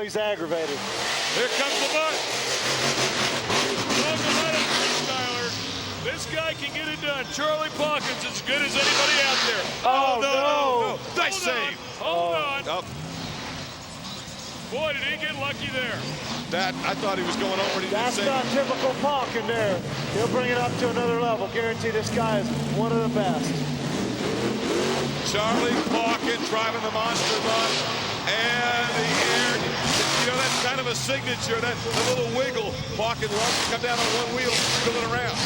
he's aggravated. Here comes the Mutt. Freestyler. This guy can get it done. Charlie Pauken's as good as anybody out there. Oh, no. Nice save. Hold on. Boy, did he get lucky there. I thought he was going over. That's not typical Pauken there. He'll bring it up to another level. Guarantee this guy is one of the best. Charlie Pauken driving the monster Mutt and the air. You know, that's kind of a signature, that little wiggle. Pauken loves to come down on one wheel, spin it around.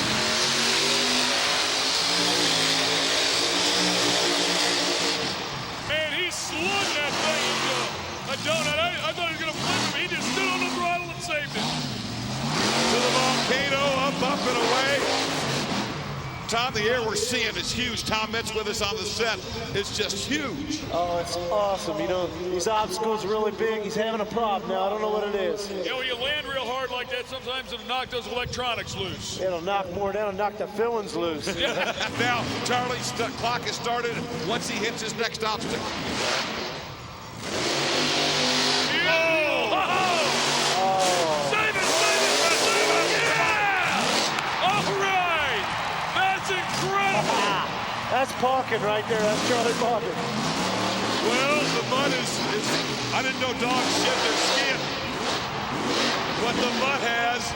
Man, he slugged that thing into a donut. I thought he was going to flip him. He just stood on the throttle and saved it. To the volcano, up and away. Tom, the air we're seeing is huge. Tom Metz's with us on the set. It's just huge. Oh, it's awesome. You know, these obstacles are really big. He's having a problem now. I don't know what it is. You know, when you land real hard like that, sometimes it'll knock those electronics loose. It'll knock more down and knock the fillings loose. Now, Charlie's clock has started once he hits his next obstacle. That's Pauken right there. That's Charlie Pauken. Well, the Mutt is I didn't know dogs shed their skin. What the Mutt has,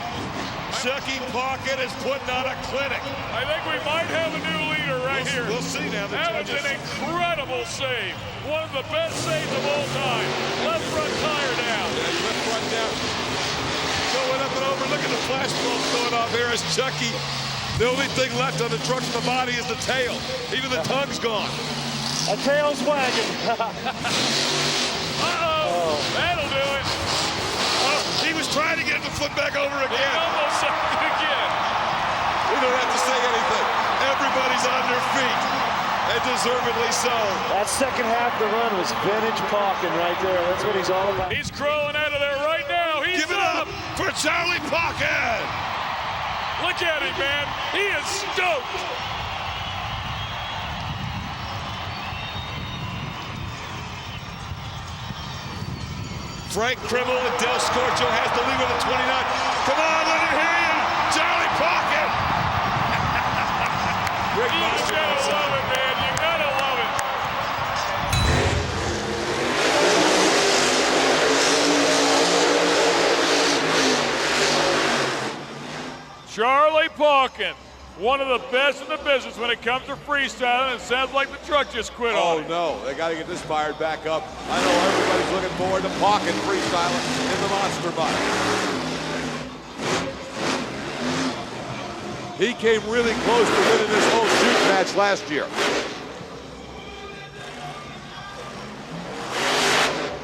Chucky Pauken is putting on a clinic. I think we might have a new leader right here. We'll see now. That was an incredible save. One of the best saves of all time. Left front tire down. Yeah, left front down. Going up and over. Look at the flash bulbs going off here as Chucky. The only thing left on the truck from the body is the tail. Even the tongue's gone. A tail's wagging. That'll do it. He was trying to get the foot back over again. He almost said it again. We don't have to say anything. Everybody's on their feet, and deservedly so. That second half of the run was vintage Pauken right there. That's what he's all about. He's crawling out of there right now. He's Give it up for Charlie Pauken. Look at him, man. He is stoked. Frank Krimmel and Del Scorcho has the lead with a 29. Come on, let him hear you. Charlie Pauken. Great monster. You gotta love it, man. You gotta love it. Charlie Pauken, one of the best in the business when it comes to freestyling. It sounds like the truck just quit on him. No, they got to get this fired back up. I know everybody's looking forward to Pauken freestyling in the Monster Mutt. He came really close to winning this whole shoot match last year.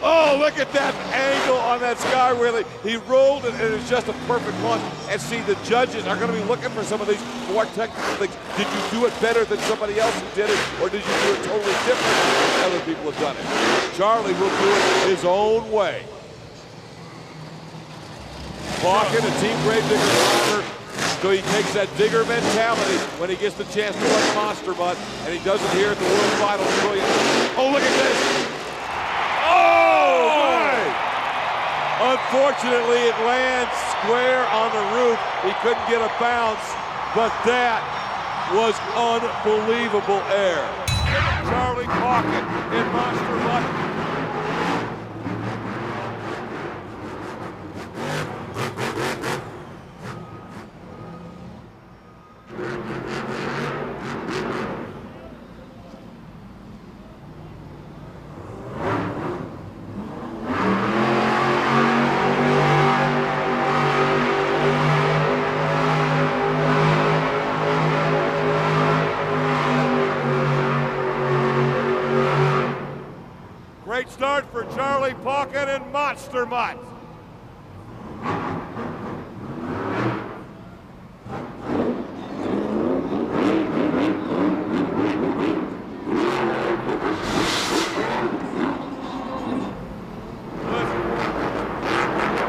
Oh, look at that angle on that sky wheelie. He rolled it, and it's just a perfect launch. And see, the judges are going to be looking for some of these more technical things. Did you do it better than somebody else who did it, or did you do it totally different than other people have done it? Charlie will do it his own way. Pauken, a team grade digger driver, so he takes that digger mentality when he gets the chance to run Monster Mutt, and he does it here at the World Finals. Oh, look at this. Unfortunately, it lands square on the roof. He couldn't get a bounce, but that was unbelievable air. Charlie Pauken in Monster Mutt. Great start for Charlie Pauken and Monster Mutt.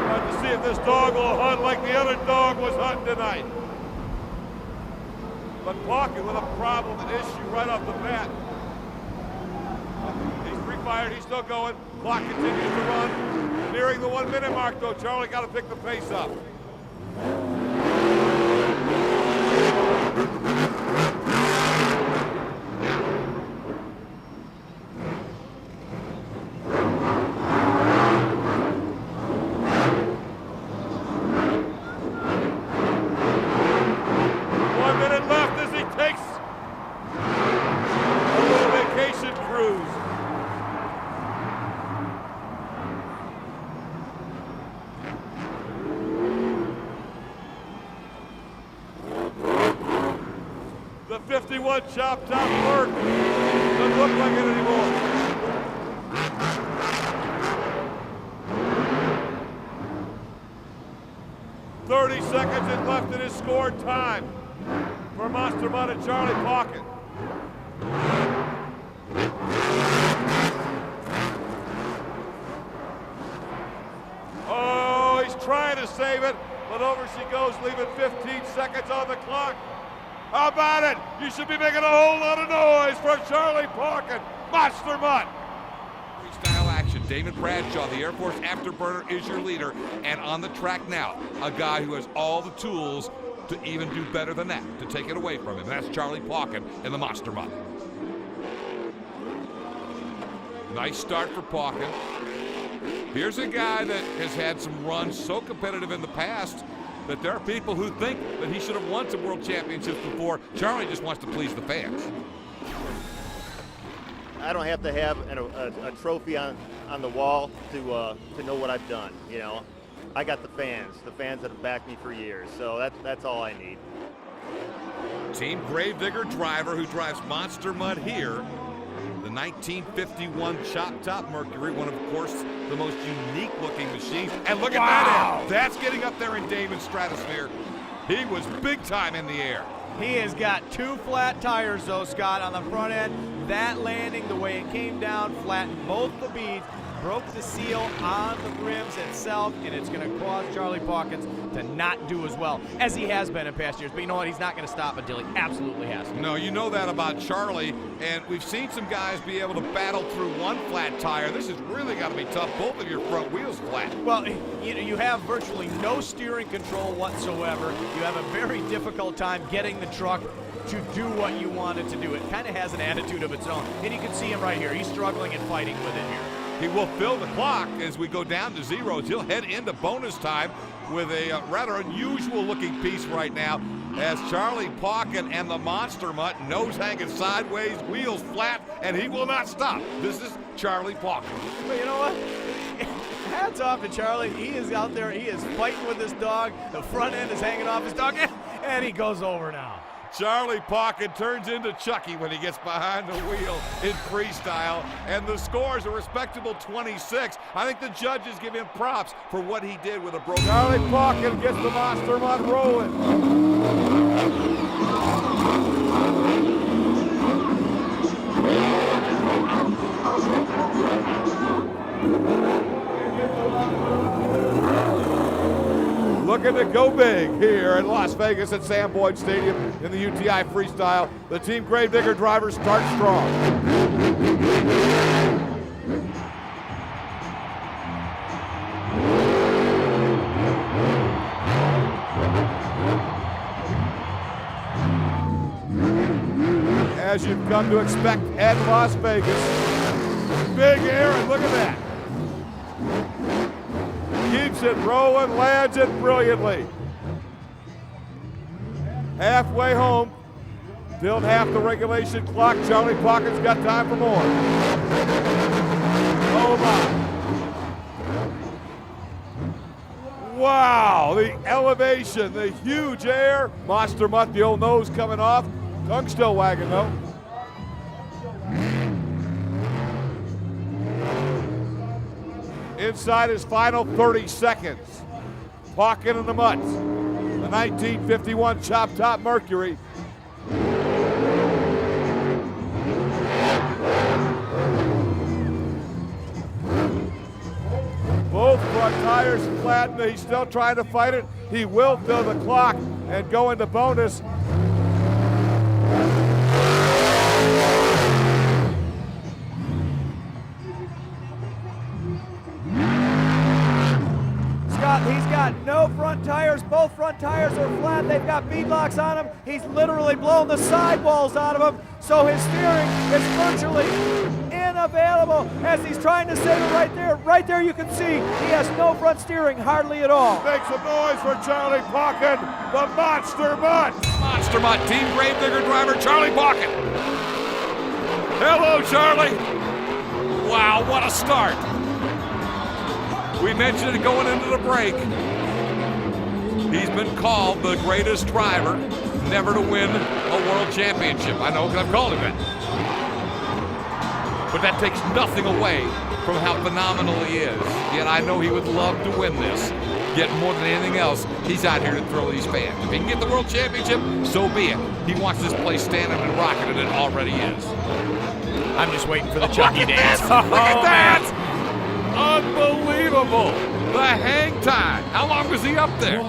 Let's see if this dog will hunt like the other dog was hunting tonight. But Pauken with a problem, an issue right off the bat. He's pre-fired, he's still going. Clock continues to run. Nearing the 1 minute mark though, Charlie got to pick the pace up. The 51 chop top work doesn't look like it anymore. "30 seconds is left in his scored time for Monster Mutt and Charlie Pauken. Oh, he's trying to save it, but over she goes, leaving 15 seconds on the clock. How about it? You should be making a whole lot of noise for Charlie Pauken, Monster Mutt. Freestyle action. Damon Bradshaw, the Air Force Afterburner, is your leader. And on the track now, a guy who has all the tools to even do better than that, to take it away from him. That's Charlie Pauken in the Monster Mutt. Nice start for Pauken. Here's a guy that has had some runs so competitive in the past that there are people who think that he should have won some world championships before. Charlie just wants to please the fans. I don't have to have a trophy on the wall to know what I've done. You know, I got the fans that have backed me for years. So that's all I need. Team Gravedigger driver who drives Monster Mutt here. The 1951 Chop Top Mercury, one of course the most unique looking machines. And look at that end. That's getting up there in Damon's stratosphere. He was big time in the air. He has got 2 flat tires though, Scott, on the front end. That landing, the way it came down, flattened both the beads, broke the seal on the rims itself, and it's going to cause Charlie Pauken to not do as well as he has been in past years. But you know what? He's not going to stop until he absolutely has to. No, you know that about Charlie, and we've seen some guys be able to battle through one flat tire. This has really got to be tough. Both of your front wheels flat. Well, you know, you have virtually no steering control whatsoever. You have a very difficult time getting the truck to do what you want it to do. It kind of has an attitude of its own, and you can see him right here. He's struggling and fighting with it here. He will fill the clock as we go down to zeros. He'll head into bonus time with a rather unusual looking piece right now as Charlie Pauken and the Monster Mutt, nose hanging sideways, wheels flat, and he will not stop. This is Charlie Pauken. But you know what? Hats off to Charlie. He is out there. He is fighting with this dog. The front end is hanging off his dog, and he goes over now. Charlie Pauken turns into Chucky when he gets behind the wheel in freestyle, and the score is a respectable 26. I think the judges give him props for what he did with a broken. Charlie Pauken gets the Monster Mutt rolling. Looking to go big here in Las Vegas at Sam Boyd Stadium in the UTI Freestyle. The Team Gravedigger drivers start strong. As you've come to expect at Las Vegas. Big air, and look at that. Keeps it rolling, lands it brilliantly. Halfway home, filled half the regulation clock. Charlie Pauken's got time for more. Oh my. Wow, the elevation, the huge air. Monster Mutt, the old nose coming off. Tongue still wagging though. Inside his final 30 seconds. Pauken and the Mutt, the 1951 Chop Top Mercury. Both front tires flattened. He's still trying to fight it. He will fill the clock and go into bonus. got no front tires. Both front tires are flat. They've got beadlocks on them. He's literally blown the sidewalls out of them, so his steering is virtually unavailable as he's trying to save it right there. Right there you can see he has no front steering, hardly at all. Make some noise for Charlie Pauken, the Monster Mutt. Monster Mutt, Team Gravedigger driver Charlie Pauken. Hello, Charlie. Wow, what a start. We mentioned it going into the break. He's been called the greatest driver never to win a world championship. I know, because I've called him that. But that takes nothing away from how phenomenal he is. Yet I know he would love to win this. Yet more than anything else, he's out here to thrill these fans. If he can get the world championship, so be it. He wants this place standing and rocking, and it already is. I'm just waiting for the Chucky dance. Look at that! Unbelievable! The hang time. How long was he up there?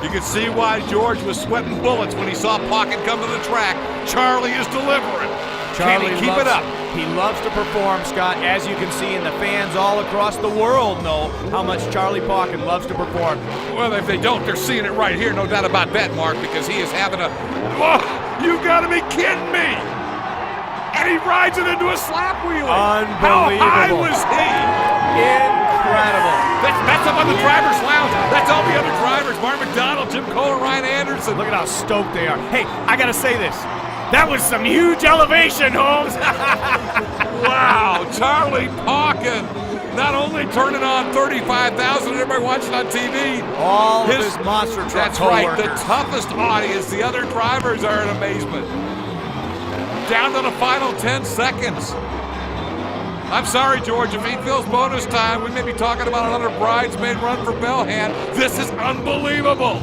You can see why George was sweating bullets when he saw Pauken come to the track. Charlie is delivering. Charlie, can he keep it up? He loves to perform, Scott, as you can see, and the fans all across the world know how much Charlie Pauken loves to perform. Well, if they don't, they're seeing it right here. No doubt about that, Mark, because he is having a... Whoa, you gotta be kidding me! And he rides it into a slap wheelie. Unbelievable. How high was he? Incredible. That's up on the driver's lounge. That's all the other drivers. Mark McDonald, Jim Kohler, Ryan Anderson. Look at how stoked they are. Hey, I gotta say this. That was some huge elevation, Holmes. Wow, Charlie Pauken not only turning on 35,000, everybody watching on TV. All his monster truck That's right, co-workers. the toughest audience. The other drivers are in amazement. Down to the final 10 seconds. I'm sorry, George, if he feels bonus time, we may be talking about another bridesmaid run for Bellhand. This is unbelievable.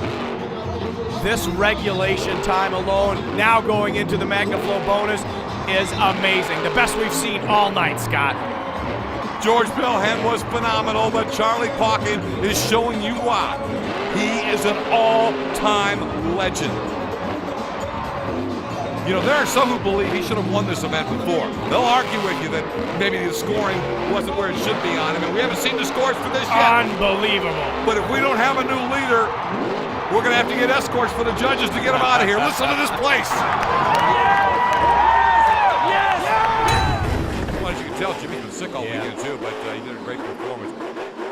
This regulation time alone, now going into the MagnaFlow bonus, is amazing. The best we've seen all night, Scott. George Bellhand was phenomenal, but Charlie Pauken is showing you why. He is an all-time legend. You know, there are some who believe he should have won this event before. They'll argue with you that maybe the scoring wasn't where it should be on him, and we haven't seen the scores for this yet. Unbelievable. But if we don't have a new leader, we're going to have to get escorts for the judges to get him out of here. Listen to this place. Well, as you can tell, Jimmy's been sick all weekend too, but he did a great performance.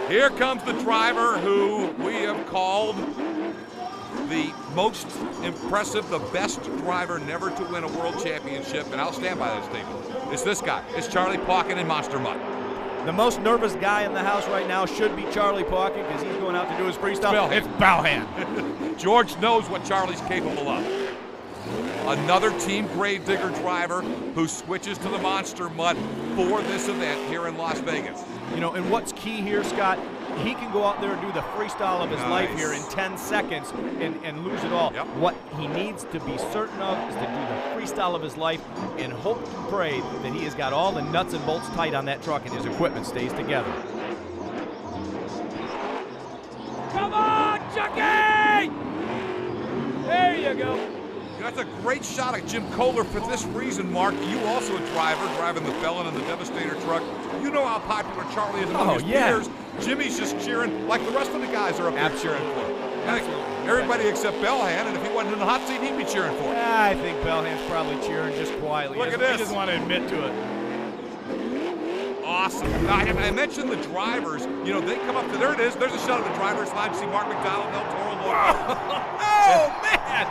Here comes the driver who we have called the most impressive, the best driver never to win a world championship, and I'll stand by that statement. It's this guy. It's Charlie Pauken in Monster Mutt. The most nervous guy in the house right now should be Charlie Pauken because he's going out to do his freestyle. It's Bellhand. George knows what Charlie's capable of. Another Team Gravedigger driver who switches to the Monster Mutt for this event here in Las Vegas. You know, and what's key here, Scott, he can go out there and do the freestyle of his life here in 10 seconds and lose it all. Yep. What he needs to be certain of is to do the freestyle of his life and hope and pray that he has got all the nuts and bolts tight on that truck and his equipment stays together. Come on, Chucky! There you go. That's a great shot at Jim Kohler for this reason, Mark. You also a driver, driving the Felon and the Devastator truck. You know how popular Charlie is among his peers. Jimmy's just cheering like the rest of the guys are up there cheering for him. Everybody except Bellhand, and if he wasn't in the hot seat, he'd be cheering for him. I think Bellhand's probably cheering just quietly. Look at this. He doesn't want to admit to it. Awesome. Now, I mentioned the drivers. You know, they come up to, there it is. There's a shot of the driver's line. See Mark McDonald, Toro Loco. Oh, man.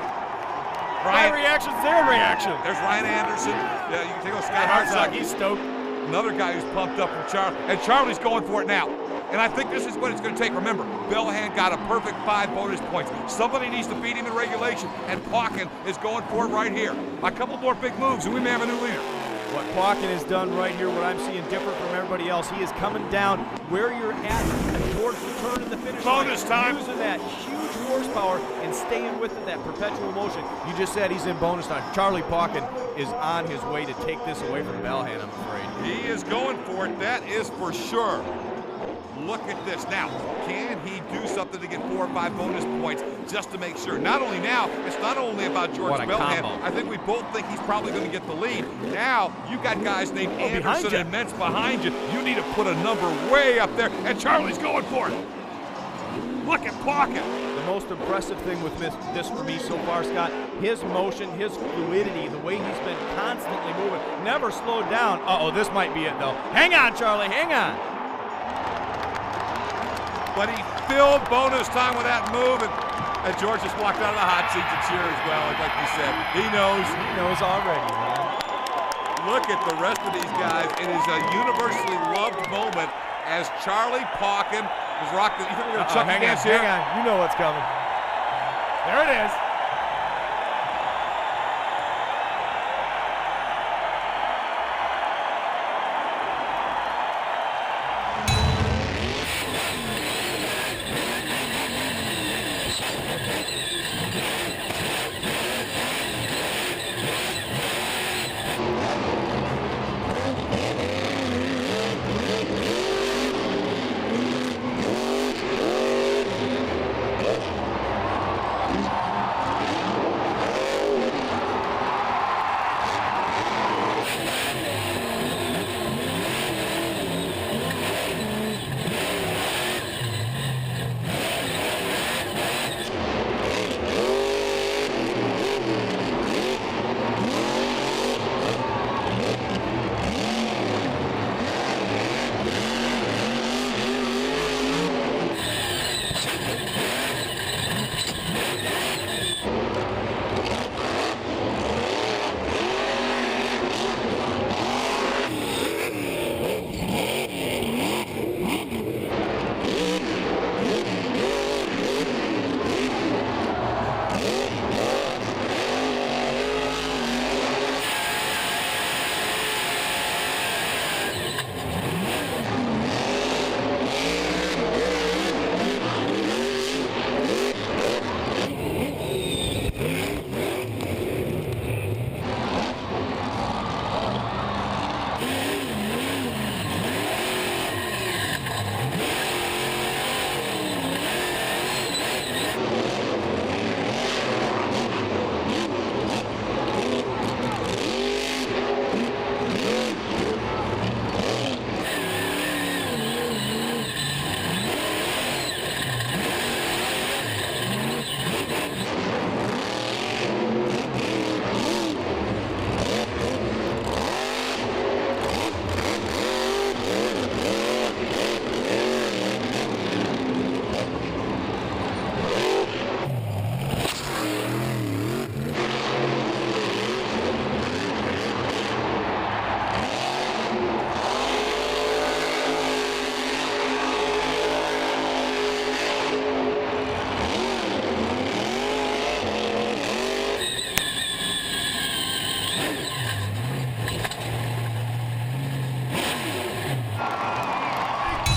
My reaction's their reaction. There's Ryan Anderson. Yeah, you can take a Scott Hartsock. He's stoked. Another guy who's pumped up from Charlie. And Charlie's going for it now. And I think this is what it's going to take. Remember, Bellhand got a perfect 5 bonus points. Somebody needs to beat him in regulation, and Pauken is going for it right here. A couple more big moves, and we may have a new leader. What Pauken has done right here, what I'm seeing different from everybody else, he is coming down where you're at towards the turn and the finish bonus line. time. Using that huge horsepower and staying with it, that perpetual motion. You just said he's in bonus time. Charlie Pauken is on his way to take this away from Bellhand, I'm afraid. He is going for it, that is for sure. Look at this. Now, can can he do something to get 4 or 5 bonus points just to make sure? Not only now, it's not only about George What a Bellingham. combo. I think we both think he's probably going to get the lead. Now, you got guys named Anderson and Mentz behind you. You need to put a number way up there, and Charlie's going for it. Look at Pauken. The most impressive thing with this for me so far, Scott, his motion, his fluidity, the way he's been constantly moving, never slowed down. Uh-oh, this might be it, though. Hang on, Charlie, hang on. But he filled bonus time with that move, and George just walked out of the hot seat to cheer as well, like you said. He knows. He knows already, man. Look at the rest of these guys. It is a universally loved moment as Charlie Pauken is rocking. You think we're going to chuck the dance here? Hang on, you know what's coming. There it is.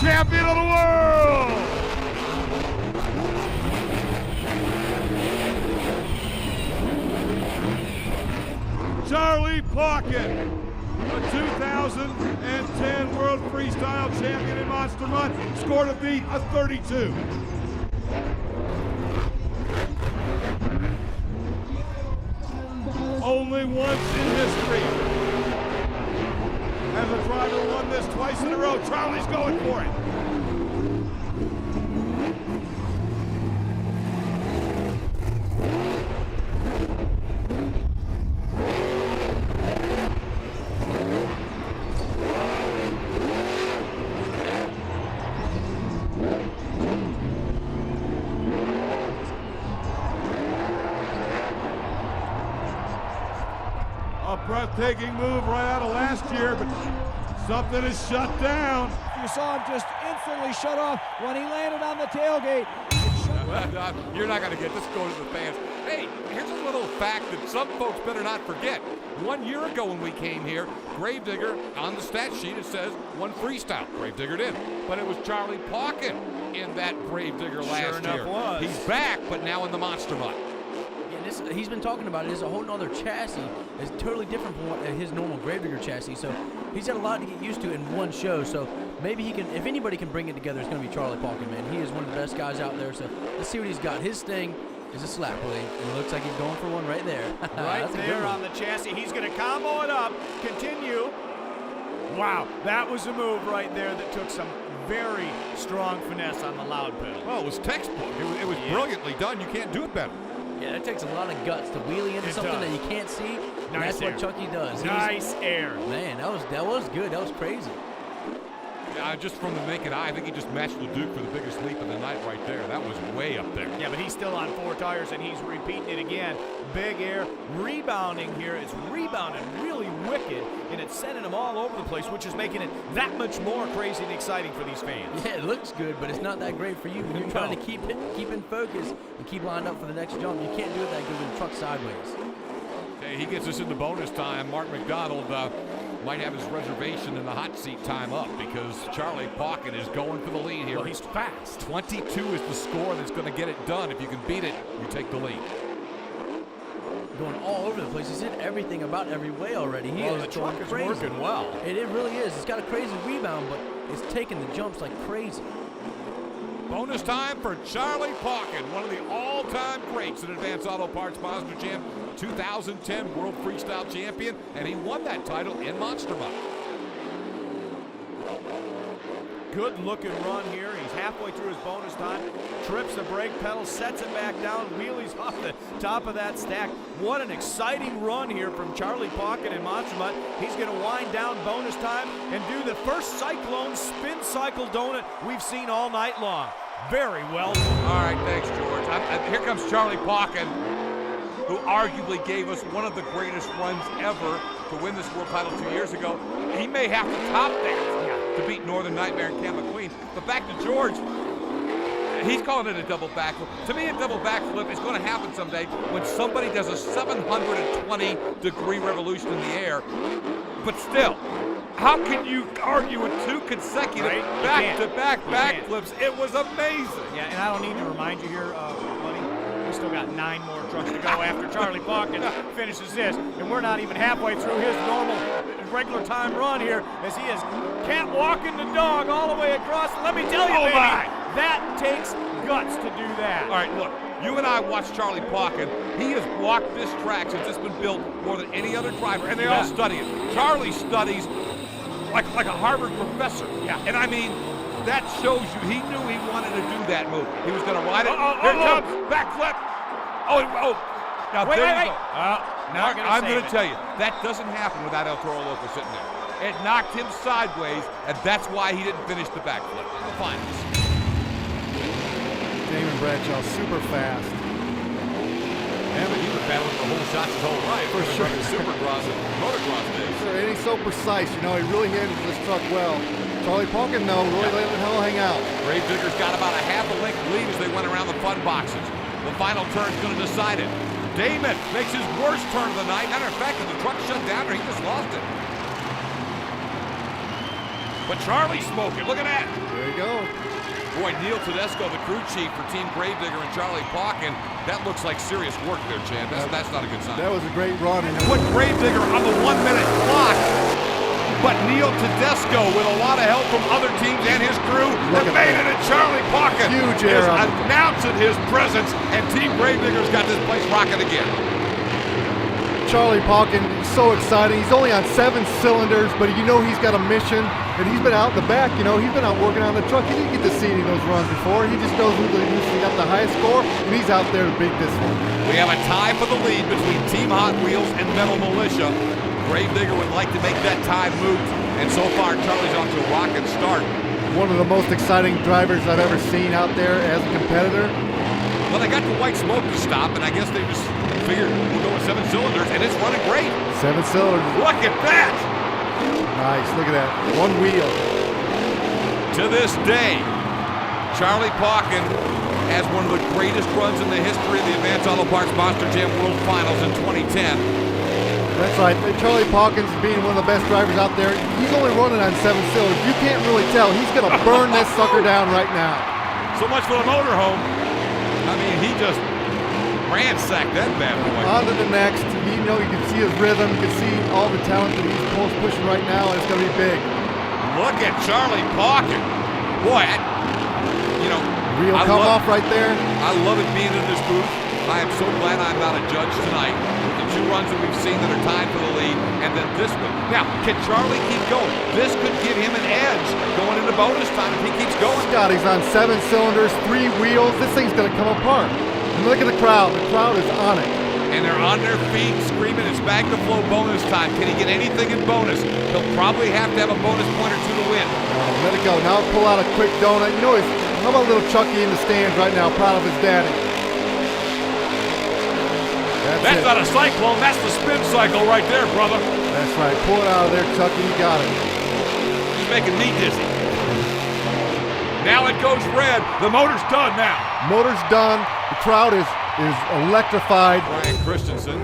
Champion of the world! Charlie Pauken, the 2010 World Freestyle Champion in Monster Mutt, scored a beat of 32. Only once in history has a driver won this twice in a row. Charlie's going for it. A breathtaking move right out of last year, but something is shut down. You saw him just instantly shut off when he landed on the tailgate. You're not going to get this. Go to the fans. Hey, here's a little fact that some folks better not forget. 1 year ago when we came here, Gravedigger, on the stat sheet, it says one freestyle. Gravedigger did. But it was Charlie Pauken in that Gravedigger last year. Was. He's back, but now in the Monster Mutt. Yeah, he's been talking about it. It's a whole other chassis. It's totally different from his normal Gravedigger chassis. So he's got a lot to get used to in one show. So maybe he can, if anybody can bring it together, it's going to be Charlie Pauken, man. He is one of the best guys out there, so let's see what he's got. His thing is a slap play, and it looks like he's going for one right there. Right there on the chassis. He's going to combo it up, continue. Wow, that was a move right there that took some very strong finesse on the loud pedal. Well, it was textbook. It was brilliantly done. You can't do it better. Yeah, it takes a lot of guts to wheelie into something that you can't see. And that's what Chucky does. Nice air. Man, that was good. That was crazy. Just from the naked eye, I think he just matched LeDuc for the biggest leap of the night right there. That was way up there. Yeah, but he's still on 4 tires, and he's repeating it again. Big air, rebounding here. It's rebounding really wicked, and it's sending them all over the place, which is making it that much more crazy and exciting for these fans. Yeah, it looks good, but it's not that great for you. When you're trying to keep in focus and keep lined up for the next jump, you can't do it that good with the truck sideways. Okay, he gets us into bonus time. Mark McDonald might have his reservation in the hot seat time up because Charlie Pauken is going for the lead here. Well, he's fast. 22 is the score that's going to get it done. If you can beat it, you take the lead. Going all over the place. He's hit everything about every way already. He is the truck is crazy. working well. It really is. It's got a crazy rebound, but it's taking the jumps like crazy. Bonus time for Charlie Pauken, one of the all-time greats in Advanced Auto Parts Monster Jam, 2010 World Freestyle Champion, and he won that title in Monster Mutt. Good looking run here. He's halfway through his bonus time. Trips the brake pedal, sets it back down, wheelies off the top of that stack. What an exciting run here from Charlie Pauken in Monster Mutt. He's going to wind down bonus time and do the first Cyclone spin cycle donut we've seen all night long. Very well done. All right, thanks, George. Here comes Charlie Pauken, who arguably gave us one of the greatest runs ever to win this world title 2 years ago. He may have to top that to beat Northern Nightmare and Cam McQueen. But back to George. He's calling it a double backflip. To me, a double backflip is going to happen someday when somebody does a 720-degree revolution in the air. But still, how can you argue with 2 consecutive back-to-back backflips? It was amazing. Yeah, and I don't need to remind you here, buddy, we still got 9 more trucks to go after Charlie Pauken finishes this. And we're not even halfway through his normal regular time run here as he is catwalking the dog all the way across. Let me tell you, baby, that takes guts to do that. All right, look, you and I watched Charlie Pauken. He has walked this track since it's been built more than any other driver, and they all study it. Charlie studies like a Harvard professor. Yeah. And I mean, that shows you he knew he wanted to do that move. He was going to ride it. Here it comes, backflip. Oh. Now wait. Go. Mark, I'm going to tell you, that doesn't happen without El Toro Loco sitting there. It knocked him sideways, and that's why he didn't finish the backflip. The finals. Damon Bradshaw, super fast. Yeah, but he was battling for whole shots his whole life. For sure. Supercross and motocross days. Sure, and he's so precise. You know, he really handles this truck well. Charlie Pauken, though, really letting the hell hang out. Gravedigger's got about a half a length lead as they went around the fun boxes. The final turn's going to decide it. Damon makes his worst turn of the night. Matter of fact, if the truck shut down or he just lost it. But Charlie's smoking. Look at that. There you go. Boy, Neil Tedesco, the crew chief for Team Gravedigger and Charlie Pauken, that looks like serious work there, Chad. That's not a good sign. That was a great run. And put Gravedigger on the 1 minute clock. But Neil Tedesco, with a lot of help from other teams and his crew, have made it, and Charlie Pauken Huge is air announcing his presence, and Team Gravedigger's got this place rocking again. Charlie Pauken is so exciting. He's only on 7 cylinders, but you know he's got a mission, and he's been out in the back. You know, he's been out working on the truck. He didn't get to see any of those runs before. He just knows who's got the highest score, and he's out there to beat this one. We have a tie for the lead between Team Hot Wheels and Metal Militia. Gravedigger would like to make that tie move, and so far Charlie's off to a rocking start. One of the most exciting drivers I've ever seen out there as a competitor. Well, they got the white smoke to stop, and I guess they just figured we'll go with 7 cylinders, and it's running great. 7 cylinders. Look at that! Nice, look at that. 1 wheel. To this day, Charlie Pauken has one of the greatest runs in the history of the Advanced Auto Parts Monster Jam World Finals in 2010. That's right. Charlie Pauken being one of the best drivers out there. He's only running on 7 cylinders. You can't really tell. He's going to burn this sucker down right now. So much for the motorhome. I mean, he just ransacked that bad boy. On to the next. You know, you can see his rhythm. You can see all the talent that he's pushing right now, and it's going to be big. look at Charlie Pauken. Boy, Wheel come off right there. I love it being in this booth. I am so glad I'm not a judge tonight with the 2 runs that we've seen that are tied for the lead, and then this one. Now, can Charlie keep going? This could give him an edge going into bonus time if he keeps going. Scott, he's on 7 cylinders, 3 wheels. This thing's going to come apart. And look at the crowd. The crowd is on it. And they're on their feet screaming, it's back to flow bonus time. Can he get anything in bonus? He'll probably have to have a bonus point or 2 to win. Let it go. Now pull out a quick donut. You know, how about little Chucky in the stands right now, proud of his daddy? That's not a cyclone, that's the spin cycle right there, brother. That's right. Pull it out of there, Chucky. You got it. He's making me dizzy. Now it goes red. The motor's done now. Motor's done. The crowd is electrified. Brian Christensen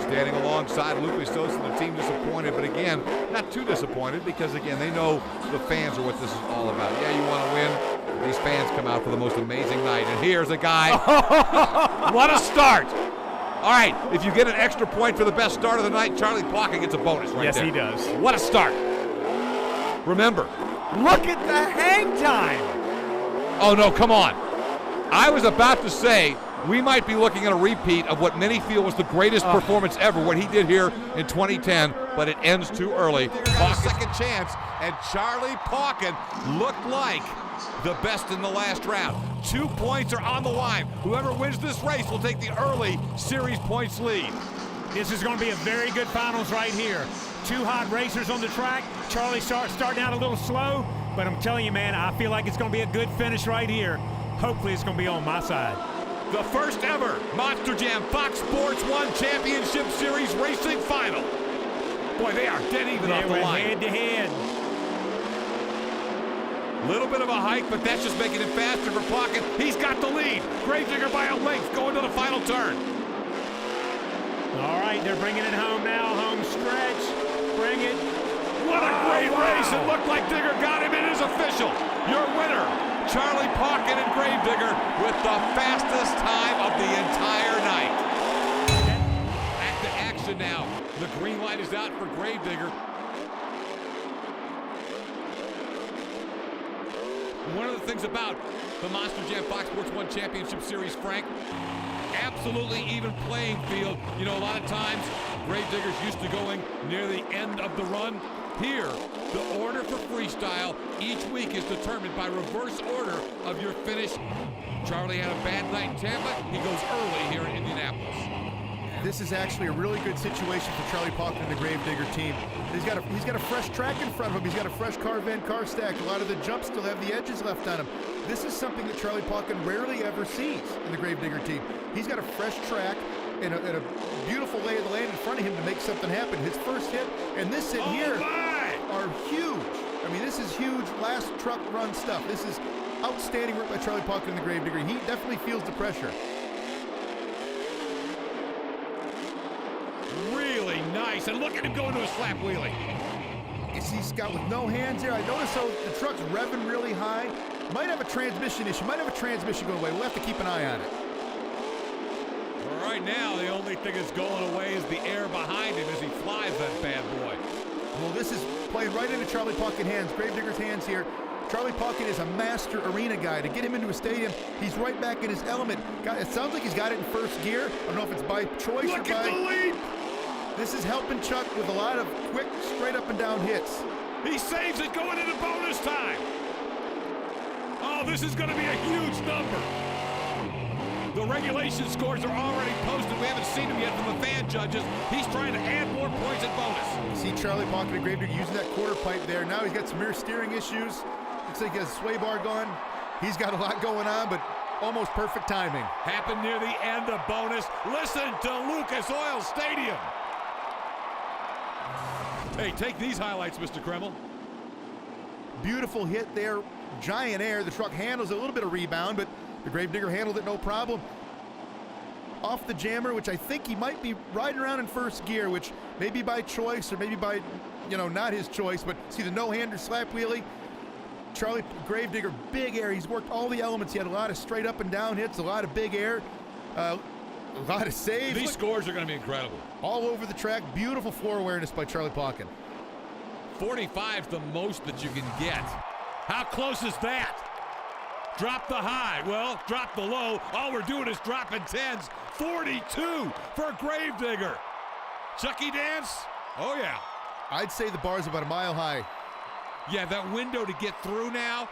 standing alongside Luke Listos and the team disappointed, but again, not too disappointed because, again, they know the fans are what this is all about. Yeah, you want to win. These fans come out for the most amazing night. And here's a guy. What a start. All right, if you get an extra point for the best start of the night, Charlie Pauken gets a bonus right there. Yes, he does. What a start. Remember. Look at the hang time. Oh, no, come on. I was about to say we might be looking at a repeat of what many feel was the greatest performance ever, what he did here in 2010, but it ends too early. A second chance, and Charlie Pauken looked like the best in the last round. 2 points are on the line. Whoever wins this race will take the early series points lead. This is going to be a very good finals right here. 2 hot racers on the track. Charlie starting out a little slow, but I'm telling you, man, I feel like it's going to be a good finish right here. Hopefully it's going to be on my side. The first ever Monster Jam Fox Sports 1 Championship Series Racing Final. Boy, they are dead even off the line. Head to head. Little bit of a hike, but that's just making it faster for Pauken. He's got the lead. Gravedigger by a length going to the final turn. All right, they're bringing it home now. Home stretch. Bring it. What a great race. It looked like Digger got him. It is official. Your winner, Charlie Pauken and Gravedigger with the fastest time of the entire night. Back to action now. The green light is out for Gravedigger. One of the things about the Monster Jam Fox Sports 1 Championship Series, Frank, absolutely even playing field. You know, a lot of times, Gravedigger's used to going near the end of the run. Here, the order for freestyle each week is determined by reverse order of your finish. Charlie had a bad night in Tampa. He goes early here in Indianapolis. This is actually a really good situation for Charlie Pauken and the Gravedigger team. He's got a fresh track in front of him. He's got a fresh car stack. A lot of the jumps still have the edges left on him. This is something that Charlie Pauken rarely ever sees in the Gravedigger team. He's got a fresh track and a beautiful lay of the land in front of him to make something happen. His first hit and this hit here are huge. I mean, this is huge last truck run stuff. This is outstanding work by Charlie Pauken and the Gravedigger. He definitely feels the pressure. Really nice, and look at him go into a slap wheelie. He's got with no hands there. I notice how the truck's revving really high. Might have a transmission issue. Might have a transmission going away. We'll have to keep an eye on it. Well, right now, the only thing that's going away is the air behind him as he flies that bad boy. Well, this is playing right into Charlie Pauken's hands. Gravedigger's hands here. Charlie Pauken is a master arena guy. To get him into a stadium, he's right back in his element. It sounds like he's got it in first gear. I don't know if it's by choice or by... Look at the leap! This is helping Chuck with a lot of quick, straight up and down hits. He saves it going into bonus time. Oh, this is going to be a huge number. The regulation scores are already posted. We haven't seen them yet from the fan judges. He's trying to add more points at bonus. You see Charlie Pauken and Gravedigger using that quarter pipe there. Now he's got some rear steering issues. Looks like he has a sway bar going. He's got a lot going on, but almost perfect timing. Happened near the end of bonus. Listen to Lucas Oil Stadium. Hey, take these highlights, Mr. Kreml. Beautiful hit there. Giant air. The truck handles a little bit of rebound, but the Gravedigger handled it no problem. Off the jammer, which I think he might be riding around in first gear, which maybe by choice or maybe by, not his choice, but see the no-hander slap wheelie. Charlie Gravedigger, big air. He's worked all the elements. He had a lot of straight up and down hits, a lot of big air, a lot of saves. These scores are going to be incredible. All over the track. Beautiful floor awareness by Charlie Pauken. 45's the most that you can get. How close is that? Drop the high. Well, drop the low. All we're doing is dropping 10s. 42 for Gravedigger. Chucky Dance? Oh, yeah. I'd say the bar's about a mile high. Yeah, that window to get through now.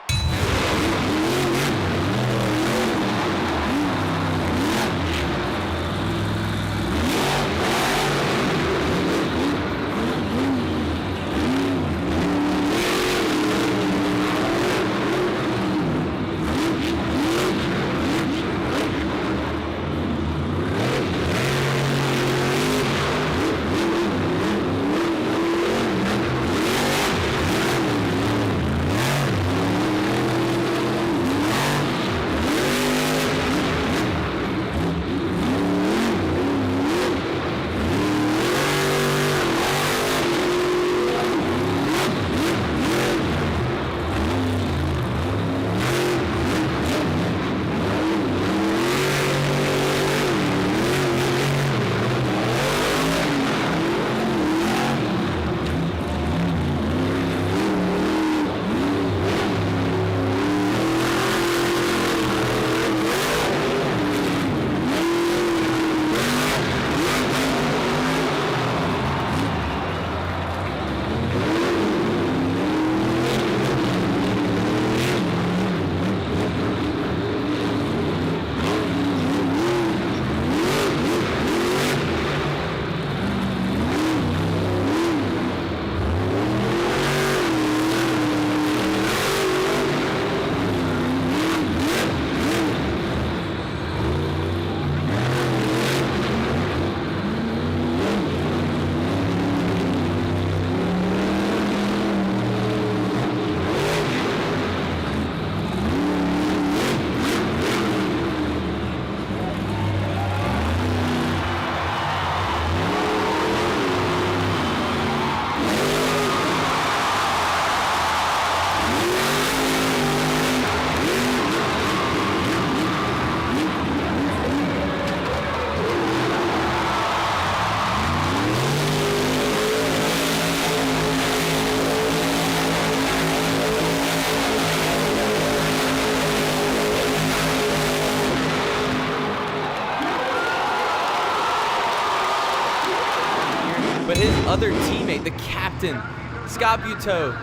But his other teammate, the captain, Scott Buteau,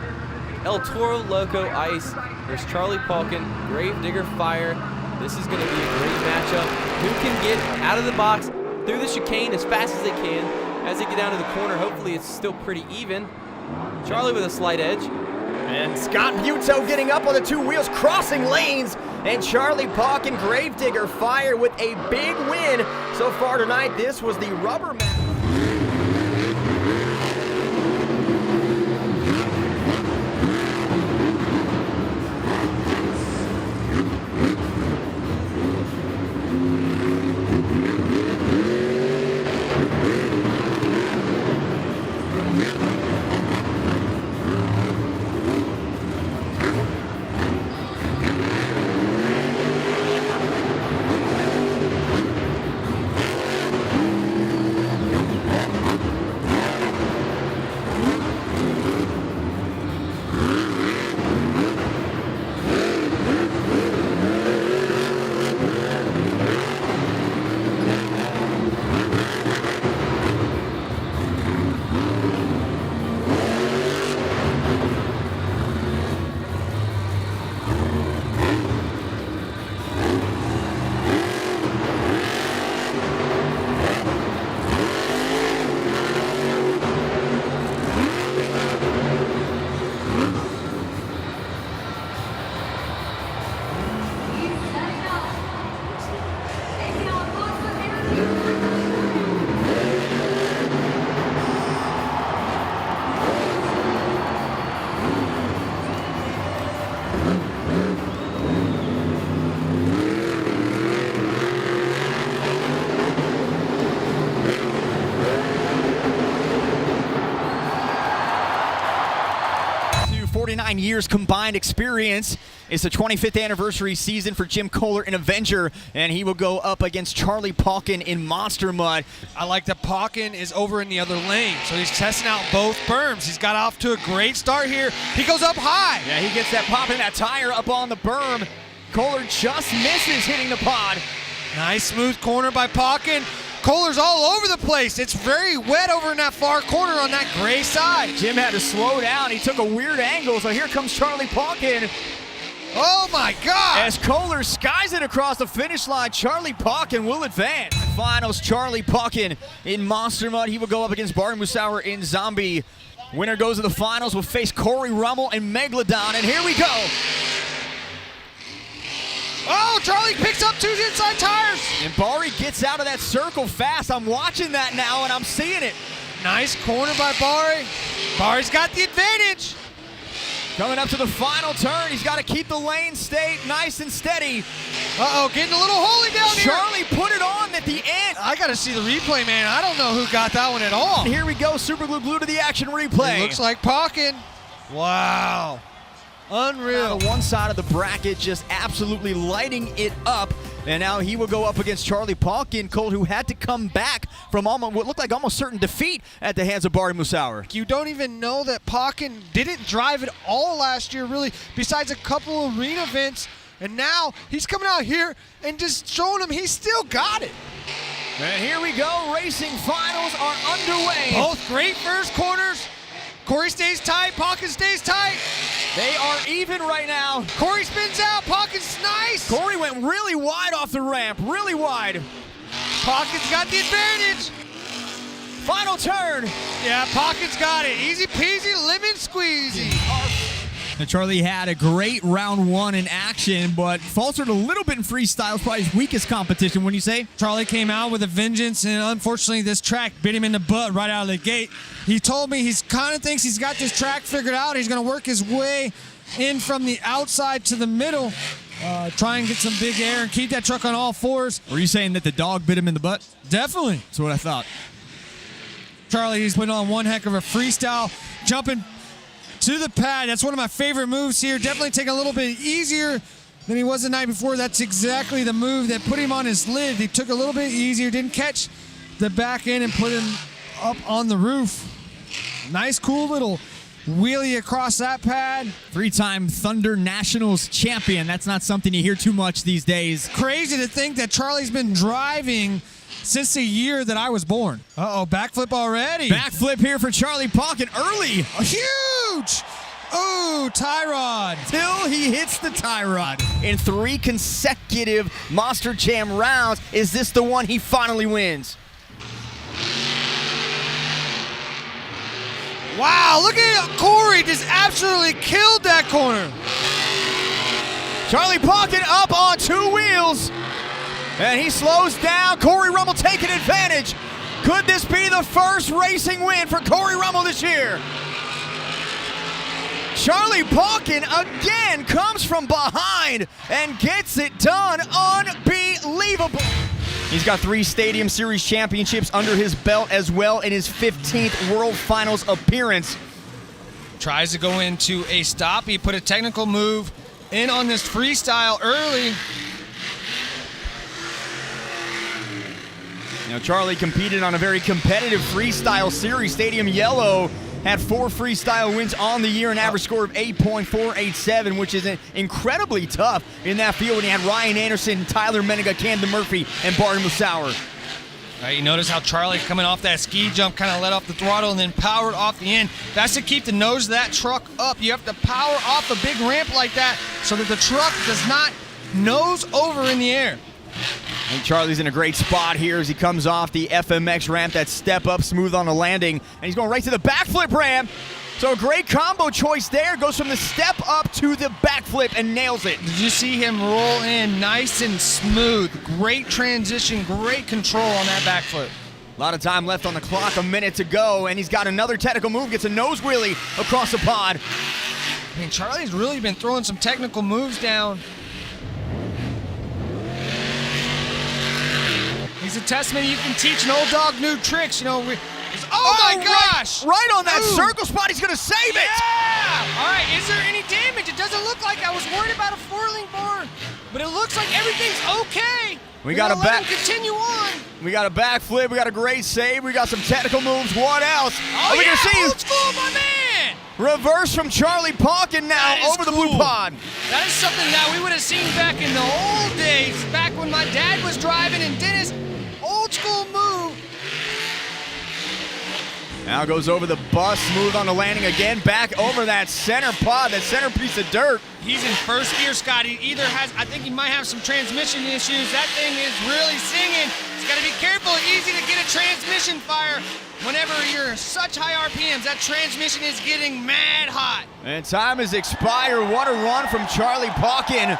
El Toro Loco Ice versus Charlie Pauken, Gravedigger Fire. This is going to be a great matchup. Who can get out of the box through the chicane as fast as they can? As they get down to the corner, hopefully it's still pretty even. Charlie with a slight edge. And Scott Buteau getting up on the two wheels, crossing lanes. And Charlie Pauken, Gravedigger Fire with a big win so far tonight. This was the rubber match. 9 years combined experience. It's the 25th anniversary season for Jim Kohler in Avenger, and he will go up against Charlie Pauken in Monster Mutt. I like that Pauken is over in the other lane, so he's testing out both berms. He's got off to a great start here. He goes up high. Yeah, he gets that pop in that tire up on the berm. Kohler just misses hitting the pod. Nice smooth corner by Pauken. Kohler's all over the place. It's very wet over in that far corner on that gray side. Jim had to slow down. He took a weird angle, so here comes Charlie Pauken. Oh my God! As Kohler skies it across the finish line, Charlie Pauken will advance. Finals, Charlie Pauken in Monster Mutt. He will go up against Barton Musauer in Zombie. Winner goes to the finals. Will face Corey Rummel and Megalodon, and here we go. Oh, Charlie picks up 2 inside tires. And Bari gets out of that circle fast. I'm watching that now, and I'm seeing it. Nice corner by Bari. Bari's got the advantage. Coming up to the final turn, he's got to keep the lane state nice and steady. Uh-oh, getting a little holy down here. Charlie put it on at the end. I got to see the replay, man. I don't know who got that one at all. And here we go, super glue to the action replay. It looks like Pauken. Wow. Unreal. The one side of the bracket just absolutely lighting it up. And now he will go up against Charlie Pauken, Colt, who had to come back from almost what looked like almost certain defeat at the hands of Barton Musauer. You don't even know that Pauken didn't drive it all last year, really, besides a couple arena events. And now he's coming out here and just showing him he's still got it. And here we go. Racing finals are underway. Both great first corners. Corey stays tight, Pauken stays tight. They are even right now. Corey spins out, Pauken's nice. Corey went really wide off the ramp, really wide. Pauken's got the advantage. Final turn. Yeah, Pauken's got it. Easy peasy, lemon squeezy. Now, Charlie had a great round 1 in action, but faltered a little bit in freestyle. Probably his weakest competition, wouldn't you say? Charlie came out with a vengeance, and unfortunately this track bit him in the butt right out of the gate. He told me he kind of thinks he's got this track figured out. He's going to work his way in from the outside to the middle, try and get some big air and keep that truck on all fours. Were you saying that the dog bit him in the butt? Definitely. That's what I thought. Charlie, he's putting on one heck of a freestyle, jumping to the pad. That's one of my favorite moves here. Definitely taking a little bit easier than he was the night before. That's exactly the move that put him on his lid. He took a little bit easier, didn't catch the back end and put him up on the roof. Nice, cool little wheelie across that pad. 3-time Thunder Nationals champion. That's not something you hear too much these days. Crazy to think that Charlie's been driving since the year that I was born. Uh-oh, backflip already. Backflip here for Charlie Pauken early. Huge! Ooh, tie rod. Till he hits the tie rod. In 3 consecutive Monster Jam rounds, is this the one he finally wins? Wow, look at it. Corey just absolutely killed that corner. Charlie Pauken up on 2 wheels. And he slows down. Corey Rummel taking advantage. Could this be the first racing win for Corey Rummel this year? Charlie Pauken again comes from behind and gets it done. Unbelievable. He's got 3 Stadium Series championships under his belt as well in his 15th World Finals appearance. Tries to go into a stop. He put a technical move in on this freestyle early. Now, Charlie competed on a very competitive freestyle series. Stadium Yellow had 4 freestyle wins on the year, an average score of 8.487, which is incredibly tough in that field when you had Ryan Anderson, Tyler Menega, Camden Murphy, and Barton Musauer. All right, you notice how Charlie coming off that ski jump kind of let off the throttle and then powered off the end. That's to keep the nose of that truck up. You have to power off a big ramp like that so that the truck does not nose over in the air. And Charlie's in a great spot here as he comes off the FMX ramp, that step up smooth on the landing, and he's going right to the backflip ramp. So a great combo choice there. Goes from the step up to the backflip and nails it. Did you see him roll in nice and smooth? Great transition, great control on that backflip. A lot of time left on the clock, a minute to go, and he's got another technical move, gets a nose wheelie across the pod. I mean, Charlie's really been throwing some technical moves down. He's a testament you can teach an old dog new tricks. You know, oh my God! gosh! Right on that Ooh. circle spot. He's going to save it. Yeah! All right, is there any damage? It doesn't look like. I was worried about a four-link bar, but it looks like everything's okay. We got a let back. him continue on. We got a backflip. We got a great save. We got some technical moves. What else? Oh, we yeah, gonna see old school, my man. reverse from Charlie Pauken now over the blue pond. That is something that we would have seen back in the old days, back when my dad was driving and Dennis. Old school move. Now goes over the bus, smooth on the landing again, back over that center pod, that center piece of dirt. He's in first gear, Scott. He either has, I think he might have some transmission issues. That thing is really singing. He's got to be careful. Easy to get a transmission fire. Whenever you're such high RPMs, that transmission is getting mad hot. And time has expired. What a run from Charlie Pauken.